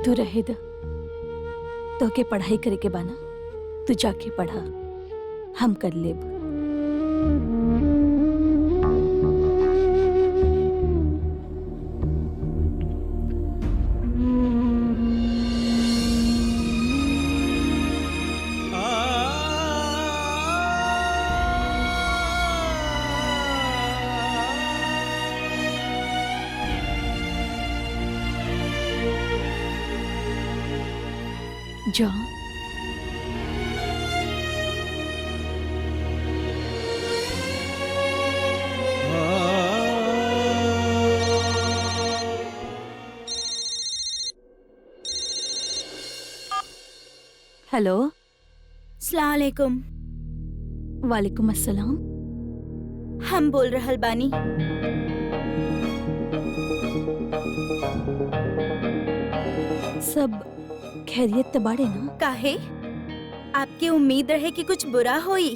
तू रहे द तो के पढ़ाई करे के बाना, तू जाके पढ़ा, हम कर लेब। जा। हेलो। अस्सलाम वालेकुम। वालेकुम अस्सलाम। हम बोल रहल बानी। सब खैरियत तो बाड़े ना? काहे? आपके उम्मीद रहे कि कुछ बुरा होई?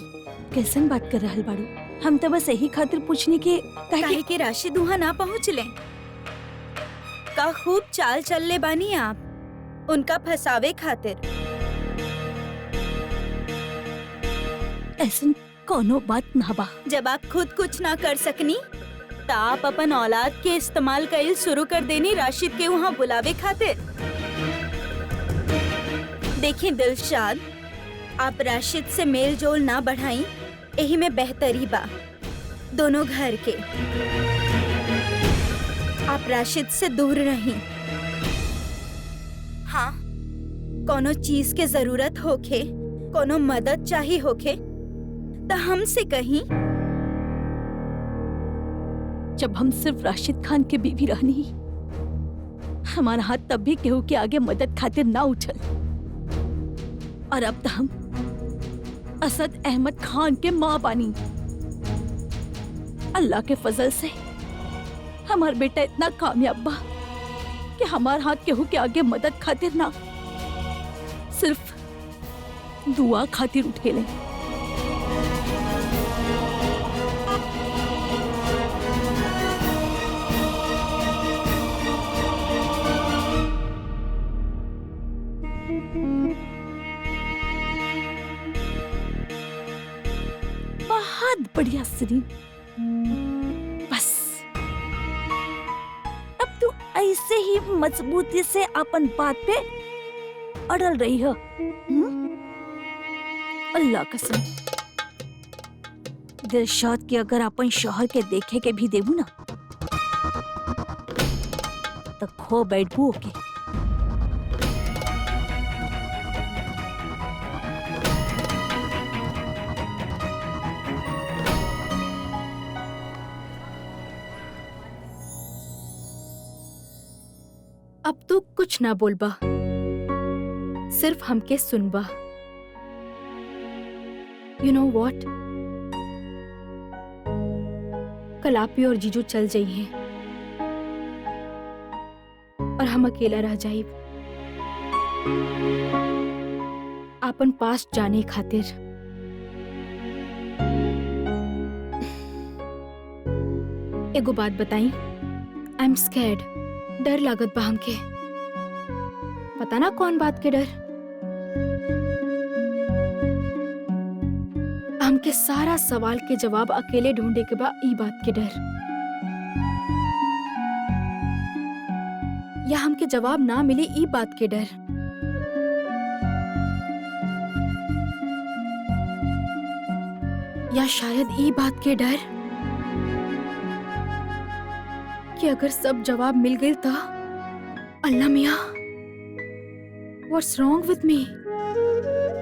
कैसन बात कर रहल बाड़ू? हम तो बस यही खातिर पूछने के काहे के राशिद वहाँ ना पहुँचले? का खूब चाल चल ले बानी आप उनका फसावे खातिर। ऐसन कोनो बात ना बा। जब आप खुद कुछ ना कर सकनी तो आप अपन औलाद के इस्तेमाल कईल शुरू कर देनी राशिद के वहाँ बुलावे खातिर। देखिए दिलशाद, आप राशिद से मेल जोल ना बढ़ाई, यही में बेहतरी बा दोनों घर के। आप राशिद से दूर रहीं। हाँ, कोनो चीज के जरूरत होखे, कोनो मदद चाहिए होखे तो हमसे कहीं। जब हम सिर्फ राशिद खान के बीवी रहनी, हमारा हाथ तब भी केहू के आगे मदद खातिर ना उठल, और अब तो हम असद अहमद खान के माँ बानी। अल्लाह के फजल से हमार बेटा इतना कामयाब बा कि हमार हाथ केहू के आगे मदद खातिर ना, सिर्फ दुआ खातिर उठेले। बहुत बढ़िया सरीन। बस अब तू ऐसे ही मजबूती से अपन बात पे अड़ल रही हो। अल्लाह कसम, दिलशाद के अगर अपन शोहर के देखे के भी देबू ना तो खो बैठबू ओके। अब तू कुछ ना बोलबा, सिर्फ हमके सुनबा। यू नो वॉट, कल आप ही और जीजू चल जाइए और हम अकेला रह जाइब आपन पास जाने खातिर। एगो बात बताई, आई एम स्कैर्ड, डर लागत बा हमके। पता ना कौन बात के डर। हमके सारा सवाल के जवाब अकेले ढूंढे के बा, ई बात के डर। या हमके जवाब ना मिले, ई बात के डर। या शायद ई बात के डर कि अगर सब जवाब मिल गए तो अल्लाह मियाँ, व्हाट्स रॉन्ग विथ मी?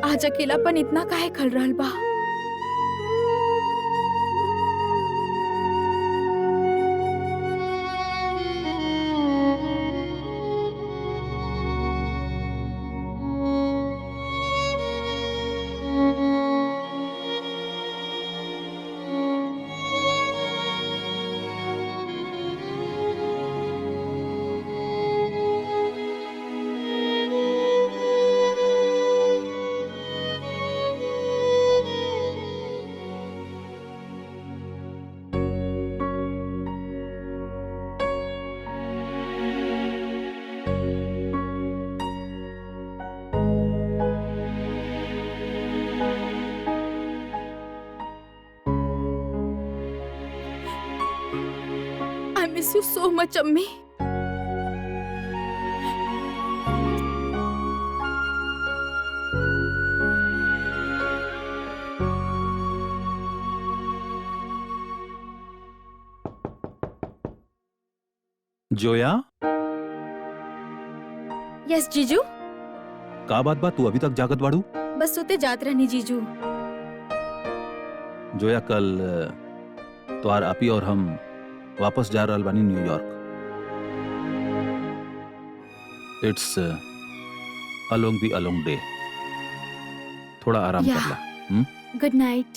आज अकेलापन इतना काहे खल रहल बा? सो मच अम्मी। जोया, यस जीजू। का बात बा तू अभी तक जागत बाड़ू? बस सोते जात रहनी जीजू। जोया, कल तोहार आपी और हम वापस जा रहल बानी New York. It's a long day. थोड़ा आराम या। कर ला। Good night.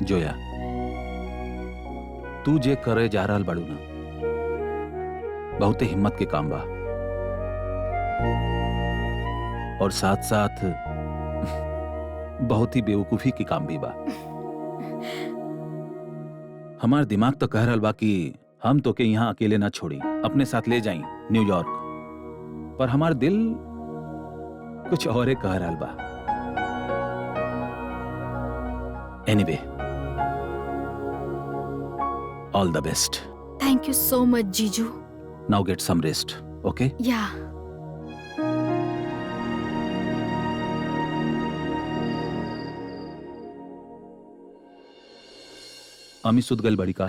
जोया, तू जे करे जा रहल बाड़ू ना, बहुते हिम्मत के काम बा और साथ साथ बहुत ही बेवकूफी के काम भी बा। हमार दिमाग तो कह रहल बा कि हम तो के यहाँ अकेले ना छोड़ी, अपने साथ ले जाई न्यूयॉर्क, पर हमार दिल कुछ और ही कह रहल बा। Anyway, all the best. Thank you so much जीजू। नाउ गेट सम रेस्ट, ओके? या। अमी सुत गल बड़ी का?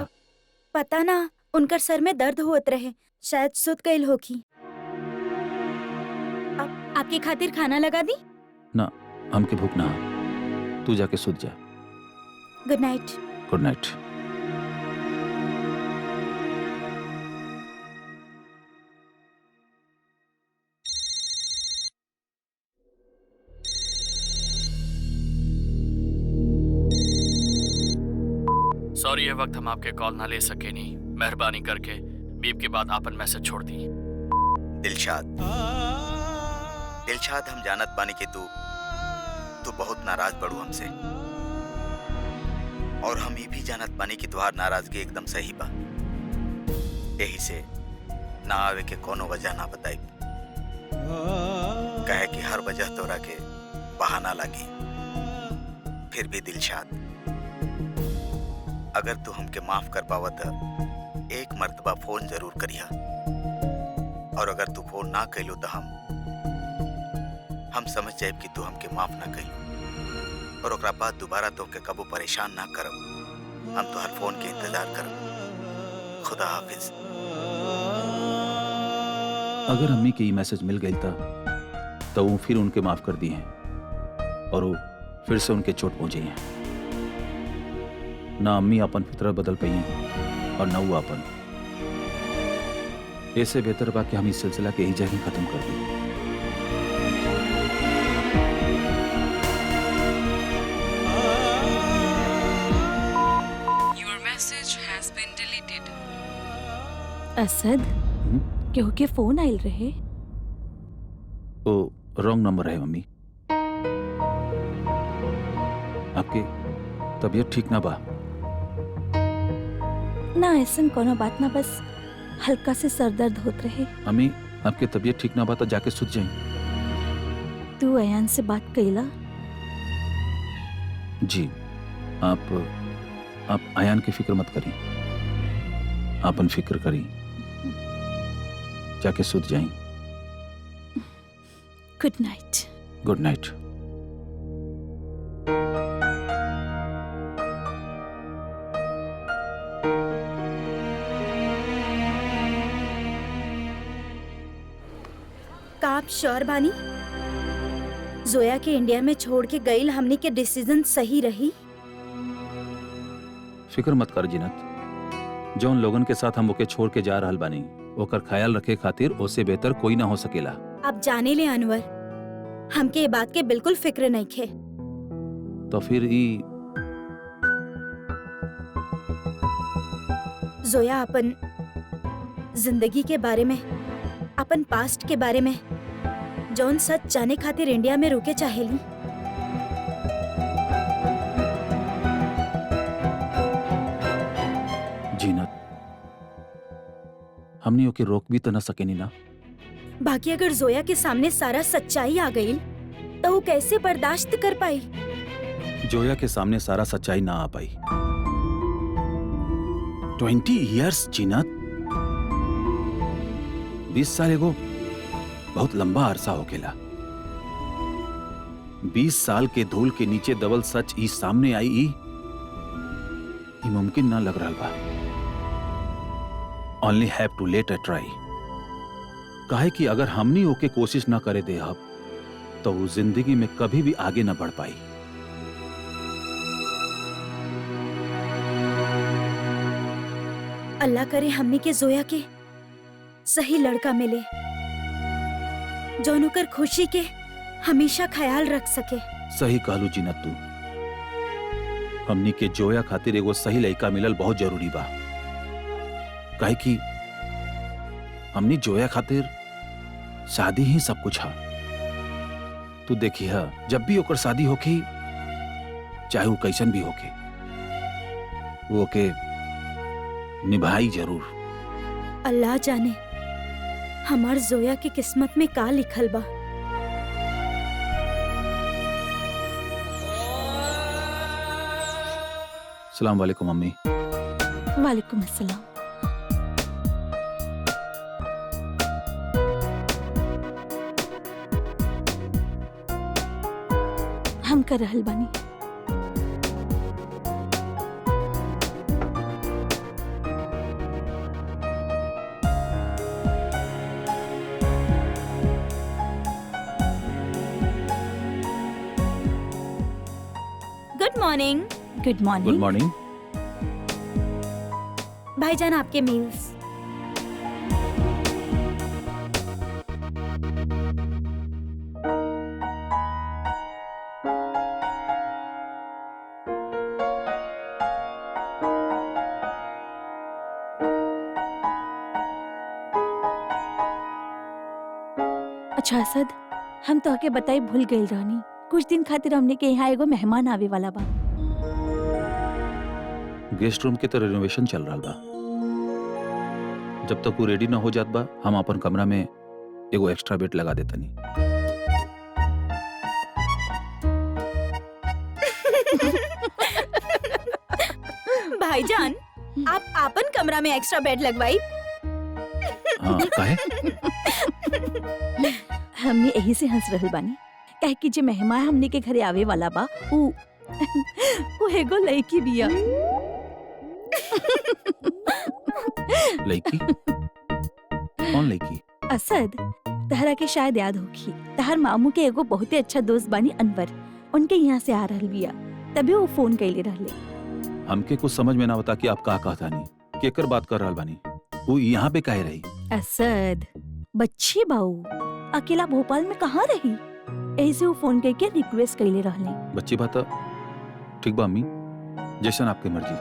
पता ना, उनकर सर में दर्द होत रहे, शायद सुत गईल होखी। आपकी खातिर खाना लगा दी? ना, हमके भूख ना, तू जाके सुत जा। Good night. Good night. Sorry, ये वक्त हम आपके कॉल ना ले सके नहीं। मेहरबानी करके बीप के बाद आपन मैसेज छोड़ दी। दिलशाद, हम जानत बानी कि तू बहुत नाराज पड़ू हमसे, और हम ये भी जानत बानी कि तुहार नाराजगी एकदम सही बा। यही से ना आवे के कोनो वजह ना बताई, कहे कि हर वजह तोरा के बहाना लगी। फिर भी दिलशाद, अगर तू हमके माफ कर पावत एक मर्तबा फोन जरूर करिया, और अगर तू फोन ना कैलू तो हम समझ जाए कि तू हमके माफ ना कैलू, और ओकरा बाद दोबारा तो के कबू परेशान ना करब। हम तो हर फोन के इंतजार करब। खुदा हाफिज। अगर अम्मी के ये मैसेज मिल गई था तो वो फिर उनके माफ कर दिए हैं, और वो फिर से उनके चोट पहुंचे हैं। ना अम्मी अपन फितरत बदल पाई और ना वो अपन। ऐसे बेहतर बा कि हम इस सिलसिला के ही जगह खत्म कर दें। Your message has been deleted. Asad, केहू के फोन आयल रहे? ओ रॉन्ग नंबर है मम्मी। आपके तबीयत ठीक ना बा? ना ऐसन कोनो बात ना, बस हल्का से सर दर्द होत रहे। अम्मी, आपके तबीयत ठीक ना बा तो जाके सुत जाए। तू अयान से बात कईला? जी, आप अयान की फिक्र मत करी, आपन फिक्र करी, जाके सुत जाए। Good night. Good night. का आप श्योर बानी जोया के इंडिया में छोड़ के गईल हमनी के डिसीजन सही रही? फिक्र मत कर जिनत, जौन लोगन के साथ हम ओके छोड़ के जा रहल बानी ओकर ख्याल रखे खातिर ओसे बेहतर कोई ना हो सकेला। आप जाने ले अनवर, हमके ये बात के बिल्कुल फिक्र नहीं खे। तो फिर ई जोया अपन जिंदगी के बारे में, अपन पास्ट के बारे में जौन सच जाने खातिर इंडिया में रुके चाहेली। जीनत, हमनी ओके रोक भी तो न सकेनी ना। बाकी अगर जोया के सामने सारा सच्चाई आ गई तो वो कैसे बर्दाश्त कर पाई? जोया के सामने सारा सच्चाई ना आ पाई। 20 इयर्स जीनत, 20 साल एगो बहुत लंबा अरसा होकेला। 20 साल के धूल के नीचे दबल सच ई सामने आई, ई मुमकिन ना लग रहा बा। Only have to let a try। काहे कि अगर हमनी ओके कोशिश ना करे दे अब, तो वो जिंदगी में कभी भी आगे ना बढ़ पाई। अल्लाह करे हमनी के जोया के सही लड़का मिले, जौन ओकर खुशी के हमेशा ख्याल रख सके। सही कहलू जीनत तू। हमनी के जोया खातिर एगो सही लड़का मिलल बहुत जरूरी बा। काहे कि हमनी जोया खातिर शादी ही सब कुछ है। तू देखी है, जब भी ओकर शादी होके, चाहे वो कैसन भी होके, वो ओके निभाई जरूर। अल्लाह जाने हमार जोया की किस्मत में का लिखल बा। सलाम वालेकुम मम्मी। वालेकुम अस्सलाम। हम कर रहल बानी। Good morning. Good good morning. Morning. भाईजान आपके मील्स। अच्छा असद, हम तो आके बताई भूल गई रानी। कुछ दिन खातिर हमने के यहाँ एगो मेहमान आवे वाला बा। गेस्ट रूम के तो रिनोवेशन चल रहा बा। जब तक वो रेडी ना हो जात बा, हम अपन कमरा में एगो एक्स्ट्रा बेड लगा देतनी। भाईजान, आप आपन कमरा में एक्स्ट्रा बेड लगवाई। हाँ, काहे? हमने यही से हंस रहल बानी। कहे कि जे मेहमान हमने के घरे आवे वाला बा, वो एगो लड़की बिया। लड़की? कौन लड़की? असद, तहरा के शायद याद होगी, तहर मामू के एगो बहुते अच्छा दोस्त बानी अनवर, उनके यहाँ से आ रहल बिया, तभी वो फोन कैले रहले। हमके कुछ समझ में ना बता कि आप का कहता नहीं, केकर बात कर रहल बानी। वो यहाँ पे काहे रही? असद, बच्ची बाऊ अकेला भोपाल में कहाँ रही? ऐसे वो फोन करके रिक्वेस्ट कैले रहले। बच्ची बात ठीक बा अम्मी, जैसन आपकी मर्जी।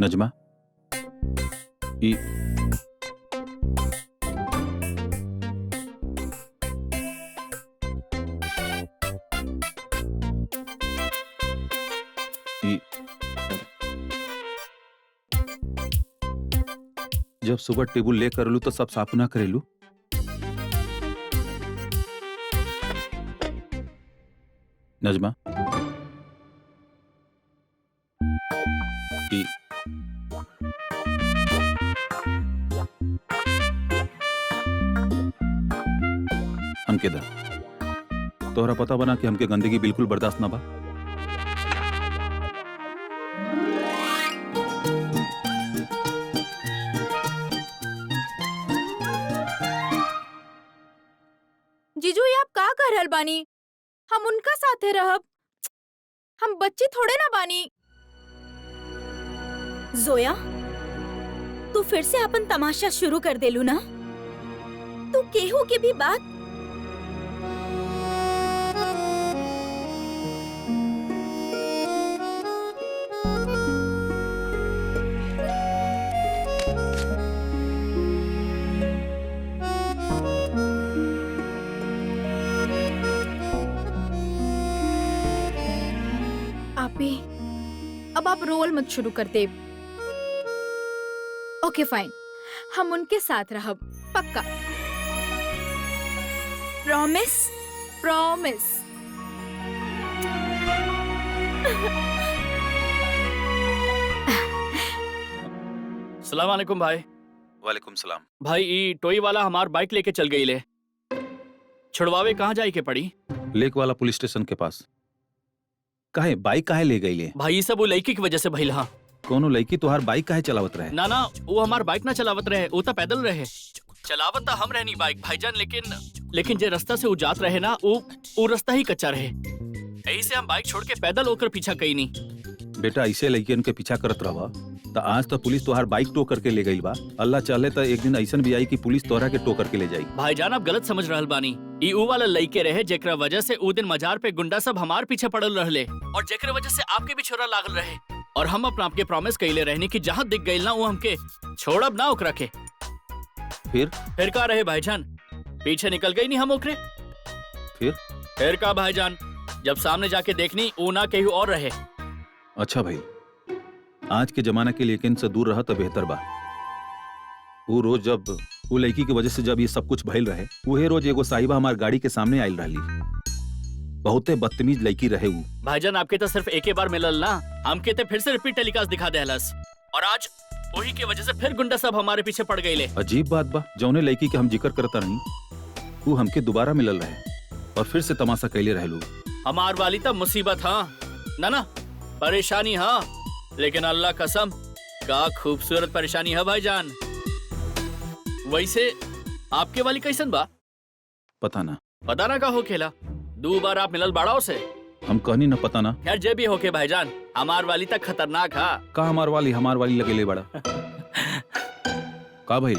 नजमा, ई जब सुबह टेबल ले कर लू तो सब साफ ना करेलू। नजमा, ई हमके दा। तोहरा पता बना कि हमके गंदगी बिल्कुल बर्दाश्त ना बा। जीजू ये आप का कर रहल बानी? हम उनका साथे रहब। हम बच्ची थोड़े ना बानी। जोया, तू फिर से अपन तमाशा शुरू कर देलू ना? तू केहू के भी बात अब आप रोल मत शुरू कर दे। ओके फाइन, हम उनके साथ रहब, पक्का। प्रॉमिस? प्रॉमिस। सलाम वालेकुम भाई। वालेकुम सलाम। भाई ई टोई वाला हमार बाइक लेके चल गई ले, छुड़वावे कहाँ जाए के पड़ी? लेक वाला पुलिस स्टेशन के पास। काहे बाइक काहे ले गई ले? भाई ई सब वो लड़की की वजह से भइल हा। कोनो लड़की तोहार बाइक काहे चलावत रहे? ना ना, वो हमार बाइक ना चलावत रहे, वो तो पैदल रहे। चलावत तो हम रहनी बाइक भाईजान, लेकिन जे रास्ता से वो जात रहे ना, वो रास्ता ही कच्चा रहे। यही से हम बाइक छोड़ के पैदल होकर पीछा कई नहीं। बेटा ऐसे लड़कियन के पीछा करत रहा तो आज तो पुलिस तोहार बाइक टो करके ले गई बा। अल्लाह चाहे तो एक दिन ऐसा भी आई कि पुलिस तोहरा के टो करके ले जाई। भाईजान आप गलत समझ रहल बानी। ई ऊ वाला लइके रहे जेकरा वजह से ऊ दिन मजार पे गुंडा सब हमार पीछे पड़ल रहले, और जेकरा वजह से आपके भी छोरा लागल रहे। और हम अपना आपके प्रॉमिस कइले रहनी कि जहाँ दिख गइल ना वो हमके छोड़ब ना ओकरा के। फिर का रहे भाईजान, पीछे निकल गई नहीं हम ओकरे। फिर का भाईजान, जब सामने जाके देखनी ऊ ना कहीं और रहे। अच्छा भाई, आज के जमाना के लेकिन से दूर रहा तो बेहतर बा। वो रोज जब वो लड़की की वजह से जब ये सब कुछ भइल रहे, वही रोज एगो साहिबा हमार गाड़ी के सामने आयल रहली। बहुते बदतमीज लड़की रहे वो। भाईजान आपके तो सिर्फ एक ही बार मिलल ना, हमके तो फिर से रिपीट टेलीकास्ट दिखा देहलस, और आज वही की वजह से फिर गुंडा सब हमारे पीछे पड़ गए। अजीब बात बा, जौने लड़की के हम जिक्र करता नहीं वो हमके दोबारा मिलल रहे और फिर से तमाशा कैले रहलू। हमार वाली तो मुसीबत हाँ ना परेशानी हाँ, लेकिन अल्लाह कसम का खूबसूरत परेशानी है भाईजान। वैसे आपके वाली कैसन बा? पता ना का हो खेला, 2 बार आप मिलल बाड़ाओ से। हम कहनी ना पता ना। यार जे भी होके भाईजान, हमार वाली तक खतरनाक हा। का हमार वाली लगेले बड़ा का भाई?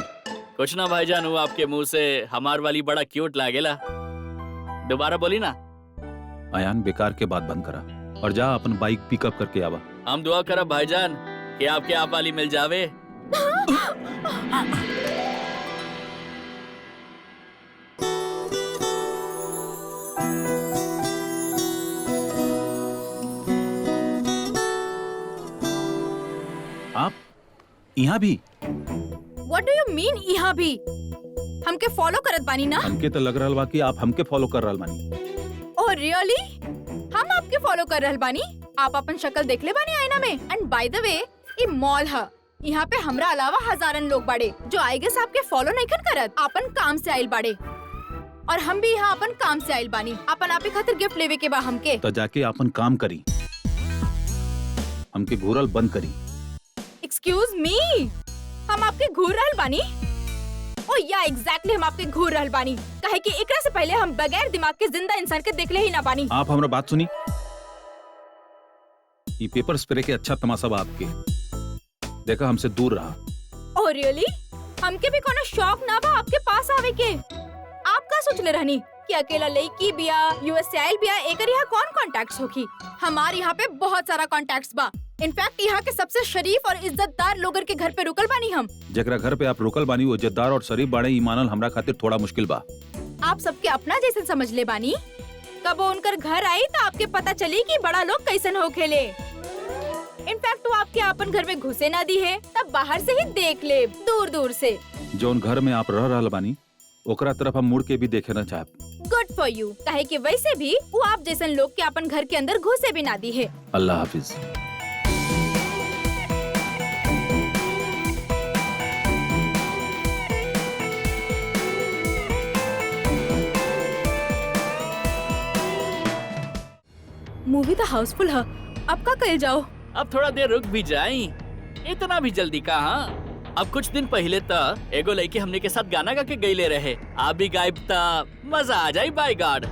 कुछ ना भाईजान, वो आपके मुंह से हमार वाली बड़ा क्यूट लागेला। दोबारा बोली ना। आयान बेकार के बात बंद करा और जा अपन बाइक पिकअप करके आवा। हम दुआ करब भाईजान कि आपके आप वाली मिल जावे। आप यहाँ भी? What do you mean यहाँ भी? हमके फॉलो करत बानी ना? हमके तो लग रहल बा कि आप हमके फॉलो कर रहल बानी। Oh really? हम आपके फॉलो कर रहल बानी? आप अपन शक्ल देख ले बानी आईना में? एंड बाय द वे, ये मॉल है। यहाँ पे हमरा अलावा हजारन लोग बाड़े जो आई गेस आपके फॉलो नहीं करत, अपन काम से आइल बाड़े। और हम भी यहाँ अपन काम से आइल बानी, अपन आपे खातिर गिफ्ट लेवे के बा हमके। तो जाके अपन काम करी, हमके घूरल बंद करी। एक्सक्यूज मी, हम आपके घूर रहल बानी? ओ या एग्जैक्टली हम आपके घूर रहल बानी, काहे कि एकरा से पहले हम बगैर दिमाग के जिंदा इंसान के देखले ही ना बानी। आप हमरा बात सुनी। ये पेपर स्प्रे के अच्छा तमाशा बा आपके, देखा हमसे दूर रहा। Oh really? हमके भी कोनो शौक ना बा आपके पास आवे के। आप का सोचले रहनी कि अकेला लड़की बिया, यूएस से आइल बिया, एकर यहाँ कौन कॉन्टैक्ट्स होखी? हमारे यहाँ पे बहुत सारा कॉन्टैक्ट्स बा। इनफैक्ट यहाँ के सबसे शरीफ और इज्जतदार लोगन के घर पे रुकल बानी हम। जेकरा घर पे आप रुकल बानी वो इज्जतदार और शरीफ बाड़े, ई मानल हमरा खातिर थोड़ा मुश्किल बा। आप सबके अपना जैसे समझ ले बानी। कब वो उनकर घर आई तो आपके पता चली कि बड़ा लोग कैसन होखेले। इनफैक्ट वो आपके अपन घर में घुसे ना दी है, तब बाहर से ही देख ले, दूर दूर से। जोन घर में आप रह रहल बानी ओकरा तरफ हम मुड़ के भी देखे ना चाहब। गुड फॉर यू, काहे कि वैसे भी वो आप जैसन लोग के अपन घर के अंदर घुसे भी ना दी है। अल्लाह हाफिज। मूवी तो हाउसफुल है, अब का कल जाओ? अब थोड़ा देर रुक भी जाई, इतना भी जल्दी कहाँ? अब कुछ दिन पहले तक एगो लड़की हमने के साथ गाना गा के गईले रहे, आप भी गायब ता मजा आ जाए। बाय गॉड,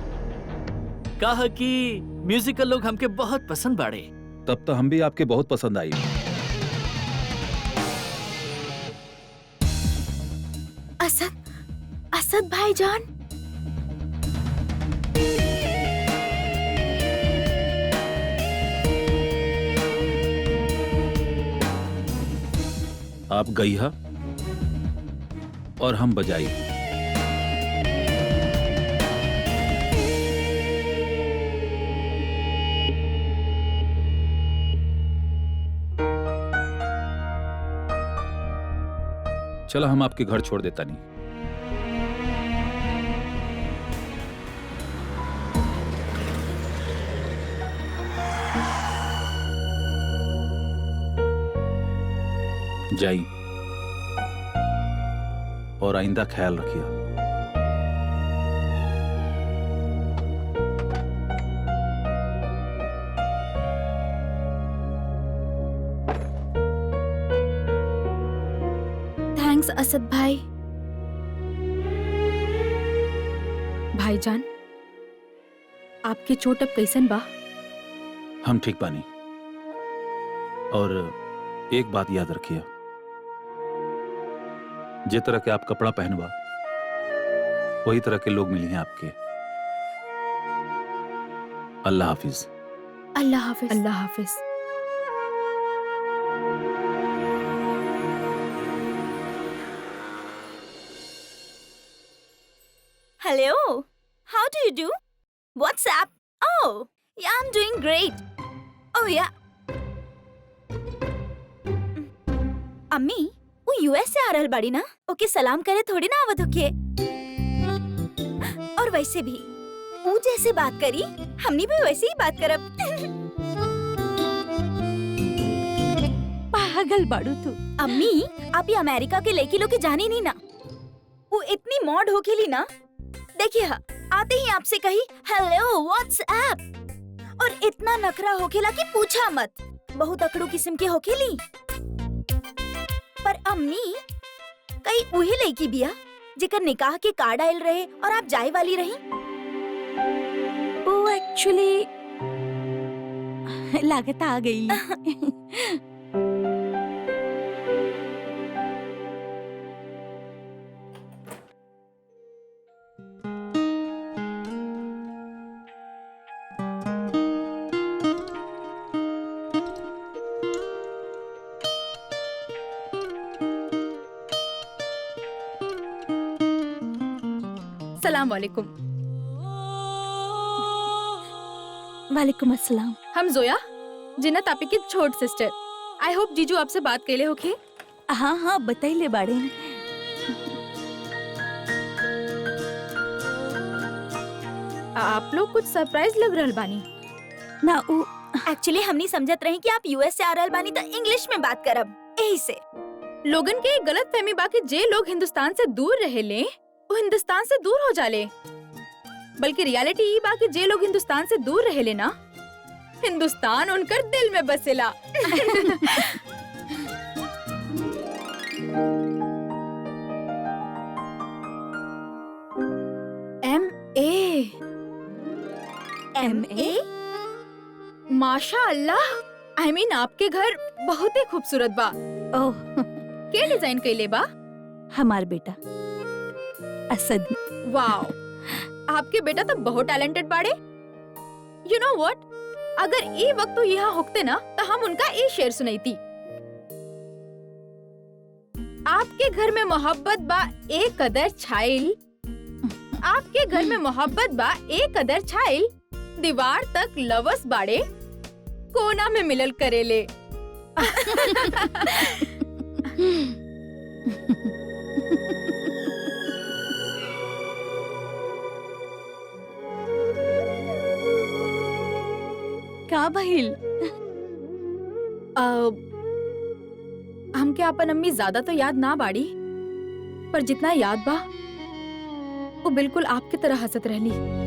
कहा कि म्यूजिकल लोग हमके बहुत पसंद बाड़े। तब तो हम भी आपके बहुत पसंद आई। असद भाईजान, आप गई हा और हम बजाई। चला हम आपके घर छोड़ देता नहीं। जाई और आइंदा ख्याल रखिए। थैंक्स असद भाई। भाईजान, आपकी चोट अब कैसन बा? हम ठीक बानी। और एक बात याद रखिए, जे तरह के आप कपड़ा पहनवा वही तरह के लोग मिली हैं आपके। अल्लाह हाफिज। अल्लाह हाफिज। अल्लाह हाफिज। Hello. How do you do? What's up? Oh, yeah, I'm doing great. Oh, yeah. अम्मी, वो यूएस से आ रहल बाड़ी ना? ओके सलाम करे थोड़ी ना आवत होके। और वैसे भी, वो जैसे बात करी, हमनी भी वैसे ही बात करब। पागल बाड़ू तू। अम्मी, आप ये अमेरिका के लड़की लोग के जानी नहीं ना? वो इतनी मॉड होखेली ना? देखिए हाँ, आते ही आपसे कही हेलो व्हाट्सएप और इतना नखरा होखेला कि पूछा मत। बहुत अकड़ू किस्म के होखेली। पर अम्मी, कई उहे लड़की बिया जेकर निकाह के कार्ड आयल रहे और आप जाए वाली रही। वो एक्चुअली लागत आ गई। सलाम वालेकुम। वालेकुम अस्सलाम। हम जोया, जिन्नत आपी की छोट सिस्टर। आई होप जीजू आपसे बात कैले होके। हाँ हाँ बताइले बाड़े। आप लोग कुछ सरप्राइज लग रहल बानी। ना वो एक्चुअली हमनी समझत रही कि आप यूएस से आ रहल बानी तो इंग्लिश में बात करब, यही से। लोगन के गलत फहमी बाकी जे लोग हिंदुस्तान से दूर रहेले वो हिंदुस्तान से दूर हो जाले, बल्कि रियलिटी ये बाकी जे लोग हिंदुस्तान से दूर रहेले ना, हिंदुस्तान उनकर दिल में बसेला। MA? माशा अल्लाह। आई मीन आपके घर बहुत ही खूबसूरत बा। ओह के डिजाइन कैले बा? हमार बेटा असद। वाओ, आपके बेटा तो बहुत टैलेंटेड बाड़े। यू नो व्हाट, अगर ये वक्त तो यहाँ होते ना तो हम उनका ये शेर सुनाईती। आपके घर में मोहब्बत बा एक कदर छाइल, आपके घर में मोहब्बत बा एक कदर छाइल, दीवार तक लवस बाड़े कोना में मिलल करेले। का भइल? हमके अपन अम्मी ज्यादा तो याद ना बाड़ी, पर जितना याद बा वो बिल्कुल आपकी तरह हंसत रहली।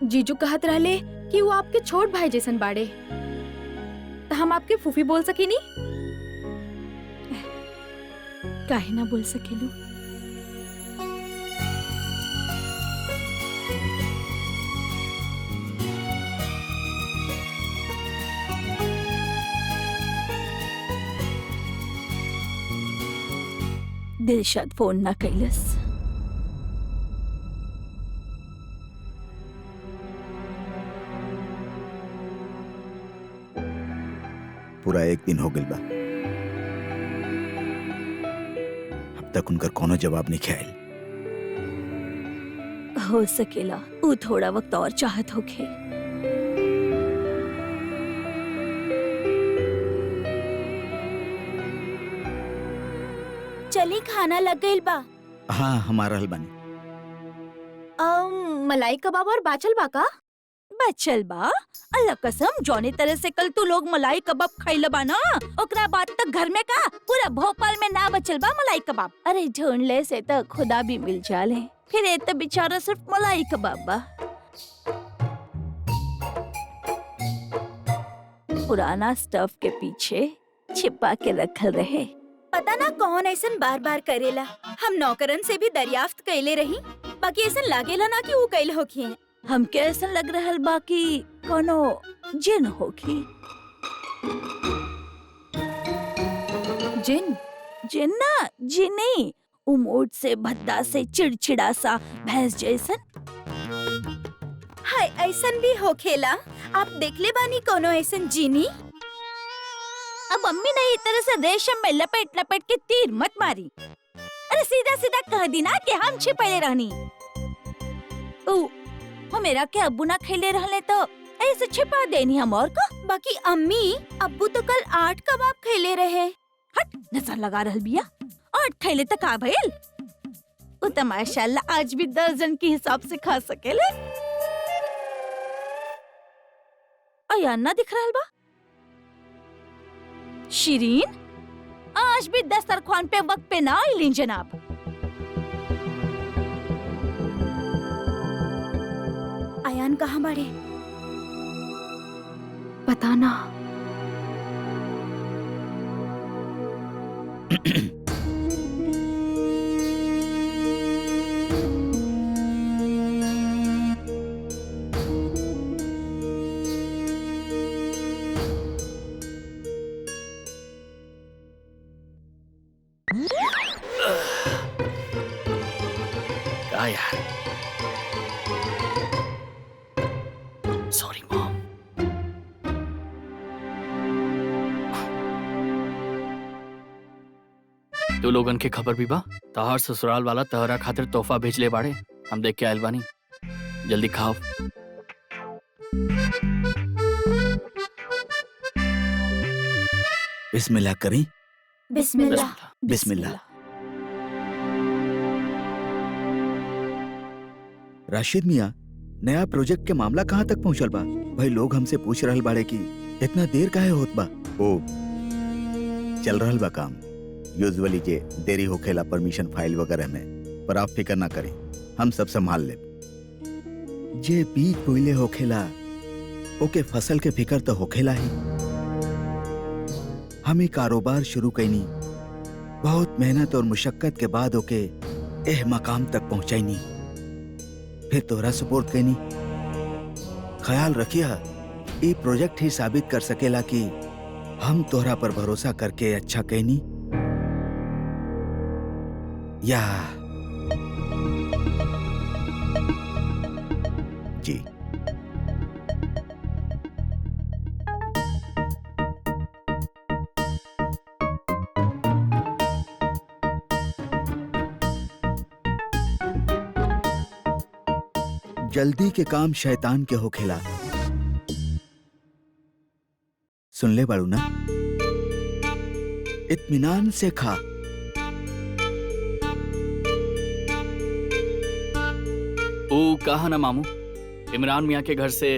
जीजू कहत रहले कि वो आपके छोट भाई जैसन बाड़े, तो हम आपके फूफी बोल सकीनी? काहे ना बोल सकेलू? दिलशाद फोन ना कैलस। पूरा एक दिन हो गइल बा, अब तक उनकर कोनो जवाब नहीं आइल। हो सकेला वो थोड़ा वक्त और चाहत होखे। चली खाना लग गइल बा। हाँ हमारा हल बनी। मलाई कबाब और बाचल बाका। बचल बा अल्लाह कसम जौने तरह से कल तू लोग मलाई कबाब खइल बा ना ओकरा बाद तक घर में का पूरा भोपाल में ना बचल बा मलाई कबाब। अरे ढूंढले से तो खुदा भी मिल जाले फिर ये तो बेचारा सिर्फ मलाई कबाब बा। पुराना स्टफ के पीछे छिपा के रखल रहे। पता ना कौन ऐसन बार बार करेला। हम नौकरन से भी दरियाफ्त कैले रही, बाकी ऐसन लागेला ना कि वो कैल होखी। हमके ऐसा लग रहल बा कि कोनो जिन होगी। जिन? जिन ना जिनी उमोट से भद्दा से चिड़चिड़ा सा भैंस जैसन। हाय ऐसन भी होखेला। आप देखले बानी कोनो ऐसन जीनी? अब अम्मी ने इस तरह से रेशम में लपेट लपेट के तीर मत मारी। अरे सीधा सीधा कह दी ना कि हम छिपले रहनी। वो मेरा के अब्बू ना खेले रहले तो ऐसे छिपा देनी हम और का। बाकी अम्मी अब्बू तो कल 8 कबाब खेले रहे। हट नजर लगा रहल बिया। 8 खैले तक आ भइल। वो तो माशाल्लाह आज भी दर्जन के हिसाब से खा सकेले। अयान ना दिख रहल बा। शिरीन आज भी दस्तरखान पे वक्त पे ना आइलीन जनाब। अयान कहाँ बड़े? पता ना। क्या यार, सॉरी मॉम। तू लोगन के खबर भी बा? तहार ससुराल वाला तहरा खातिर तोहफा भेजले बाड़े। हम देख के आयल बानी। जल्दी खाओ। बिस्मिल्लाह करी। बिस्मिल्लाह। बिस्मिल्लाह। राशिद मियाँ, नया प्रोजेक्ट के मामला कहाँ तक पहुँचल बा? भाई लोग हमसे पूछ रहल बाड़े कि इतना देर काहे होत बा? ओ चल रहल बा काम। यूजुअली जे देरी होखेला परमिशन फाइल वगैरह में, पर आप फिक्र ना करें, हम सब संभाल ले। जे बीज बोइले होखेला ओके फसल के फिक्र तो होखेला ही। हम ही कारोबार शुरू कैनी, बहुत मेहनत और मुशक्कत के बाद ओके एह मकाम तक पहुंचाईनी, फिर तोहरा सपोर्ट कैनी। ख्याल रखिया ये प्रोजेक्ट ही साबित कर सकेला कि हम तोहरा पर भरोसा करके अच्छा कैनी। या जी जल्दी के काम शैतान के होखेला। सुन ले बाड़ू ना? इत्मीनान से खा। ओ कहा ना मामू, इमरान मियाँ के घर से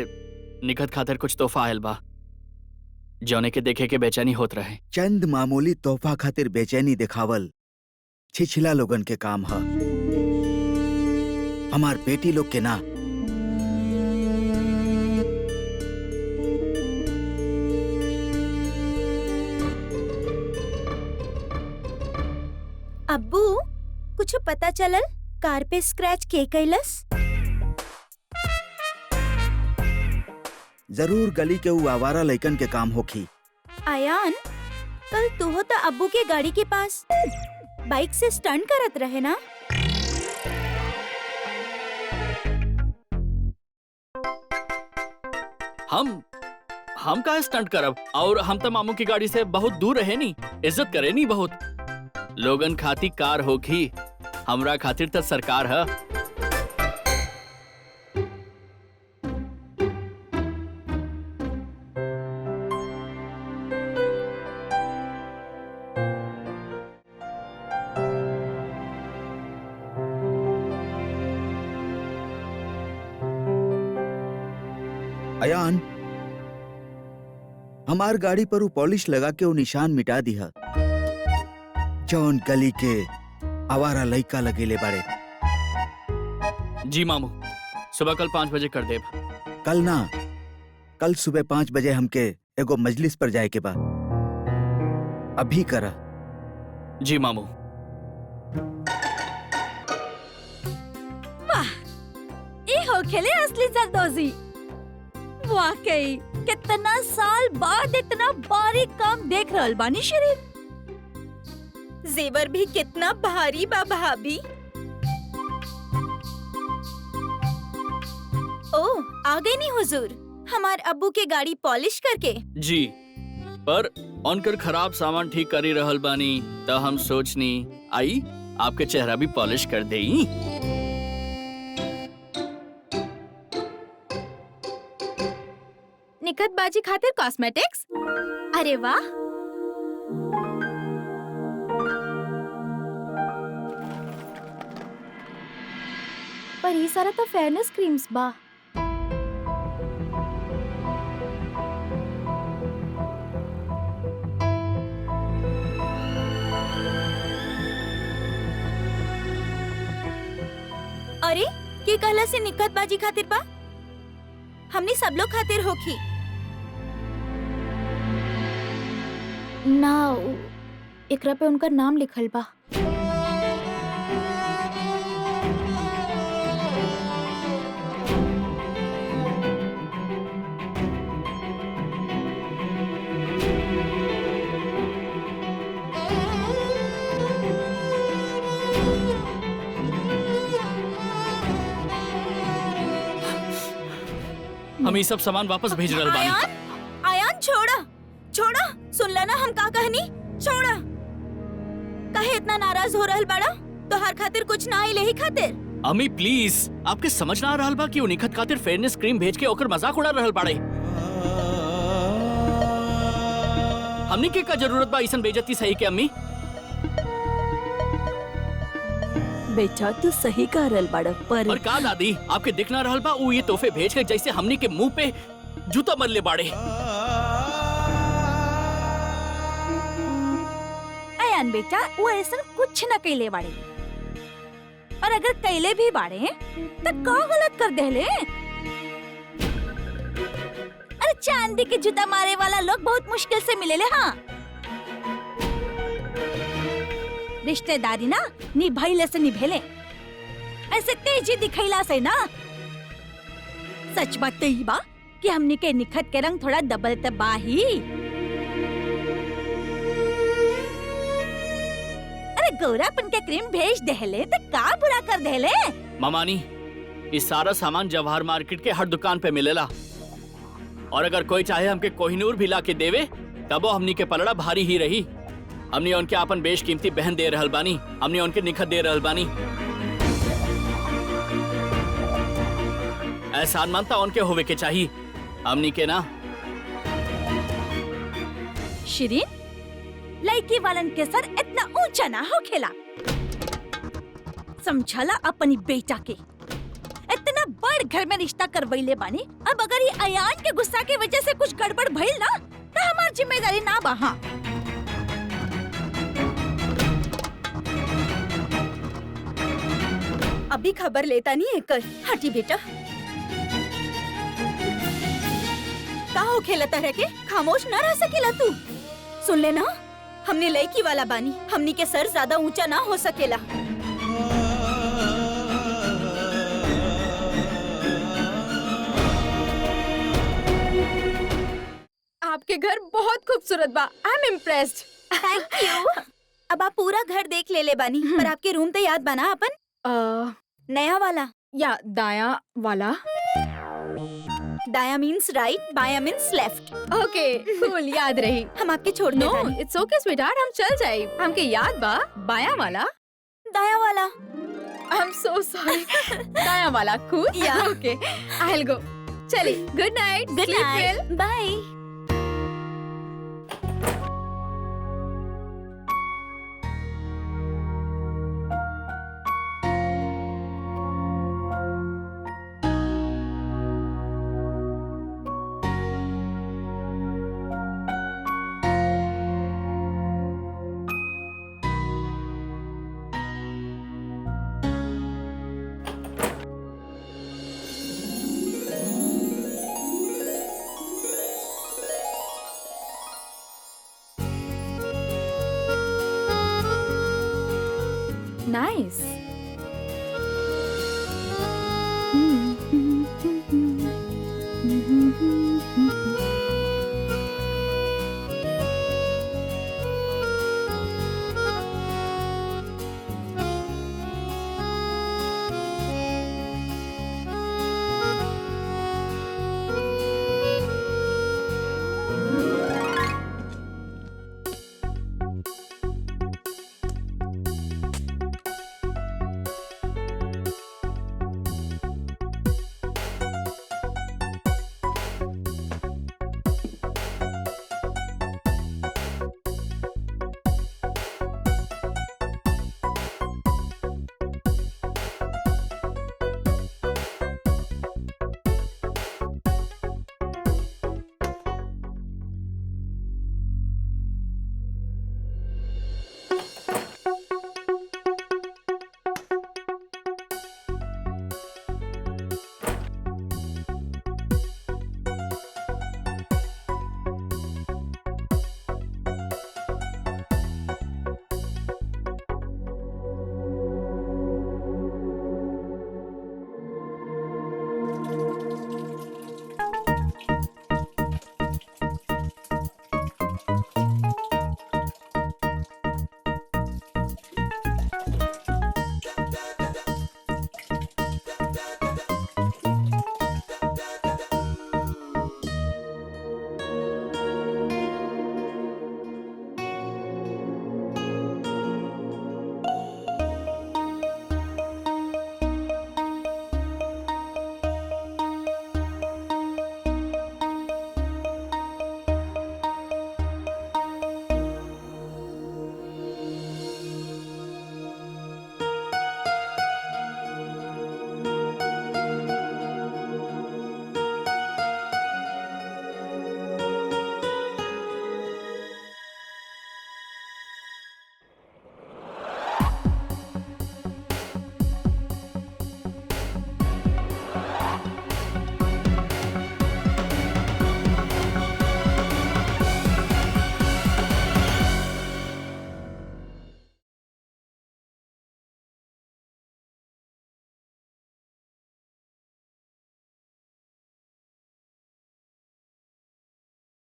निखत खातिर कुछ तोहफा आयल बा, जौने के देखे के बेचैनी होत रहे। चंद मामूली तोहफा खातिर बेचैनी दिखावल छिछला लोगन के काम है, हमार बेटी लोग के ना। अब्बू कुछ पता चलल कार पे स्क्रैच के कैलस? जरूर गली के ऊ आवारा लइकन के काम होखी। आयान कल तू हो तो अब्बू के गाड़ी के पास बाइक से स्टंट करत रहे ना? हम का स्टंट करब? और हम तो मामू की गाड़ी से बहुत दूर रहे नी, इज्जत करे नी बहुत। लोगन खाती कार होखी, हमरा खातिर तो सरकार है। अयान, हमार गाड़ी पर वो पॉलिश लगा के वो निशान मिटा दिया जौन गली के आवारा लइका लगेले बाड़े। जी मामू, सुबह कल 5 बजे कर देब। कल ना, कल सुबह 5 बजे हमके एगो मजलिस पर जाए के बा। अभी करा। जी मामू। ये हो खेले असली जरदोजी। वाकई कितना साल बाद इतना बारीक काम देख रहल बानी शिरीन। जेवर भी कितना भारी बा भाभी। ओह, आ गई नहीं हुजूर, हमार अब्बू के गाड़ी पॉलिश करके। जी, पर उनकर खराब सामान ठीक करी रहल बानी त हम सोचनी आई आपके चेहरा भी पॉलिश कर देई। निकटबाजी खातिर कॉस्मेटिक्स। अरे वाह, पर ये सारा तो फेयरनेस क्रीम्स बा। अरे के कहला से निकटबाजी खातिर बा? हमनी सब लोग खातिर होखी। ना, एकरा पे उनका नाम लिखल बा। हम ये सब सामान वापस भेज रहल बानी। आयान, आयान छोड़ा, छोड़ा, सुन लेना हम का कहनी, छोड़ा। काहे इतना नाराज हो रहल बाड़ा? तो हर खातिर कुछ ना आई लेही खातिर। अम्मी प्लीज, आपके समझ ना आ रहल बा कि उनिखत खातिर फेयरनेस क्रीम भेज के ओकर मजाक उड़ा रहल बाड़े। हमनी के का जरूरत बा ऐसन बेइज्जती सही के अम्मी? बेटा तू सही कह रहल बाड़ा, पर और का दादी, आपके दिख ना रहल बा वो ये तोहफे भेज के जैसे हमनी के मुंह पे जूता मरले बाड़े। अयान बेटा वो ऐसा कुछ न कैले बाड़े, और अगर कैले भी बाड़े तो का गलत कर देले? अरे चांदी के जूता मारे वाला लोग बहुत मुश्किल से मिलेले। हाँ, रिश्तेदारी ना निभाइले से निभेले, ऐसे तेजी दिखैला से ना। सच बात तो ही बा कि हमनी के निखत के रंग थोड़ा दबल तबा ही। अरे गौरापन के क्रीम भेज देले तो का बुरा कर देले? मामानी, इस सारा सामान जवाहर मार्केट के हर दुकान पे मिलेला, और अगर कोई चाहे हमके कोहिनूर भी ला के देवे तबो हमनी के पलड़ा भारी ही रही। हमने उनके अपन बेशकीमती बहन दे रहल बानी, हमने उनके निखत दे रहल बानी। एहसान मानता उनके होवे के चाहिए, हमनी के ना। शिरीन, लड़की वालन के सर इतना ऊंचा ना हो खेला। समझला अपनी बेटा के इतना बड़ घर में रिश्ता करवैले बानी। अब अगर ये अयान के गुस्सा की वजह से कुछ गड़बड़ भइल ना तो हमार जिम्मेदारी ना बहा। अभी खबर लेता नहीं है कर। हटी बेटा, का हो खेला तरह के? खामोश ना रह सकेला तू? सुन लेना, हमने लड़की वाला बानी, हमनी के सर ज्यादा ऊंचा ना हो सकेला। आपके घर बहुत खूबसूरत बा। I am impressed. Thank you. अब आप पूरा घर देख ले बानी, पर आपके रूम तो याद बना अपन? नया वाला या दाया वाला? दाया मीन्स राइट, बाया मीन्स लेफ्ट। ओके, कूल, याद रही। हम आपके छोड़ दे। नो, इट्स ओके स्वीटहार्ट, हम चल जाए। हमके याद बा बाया वाला। दाया वाला। I am so sorry. दाया वाला, cool. Yeah. Okay, I will go. चलिए, good night. Good night, bye. Nice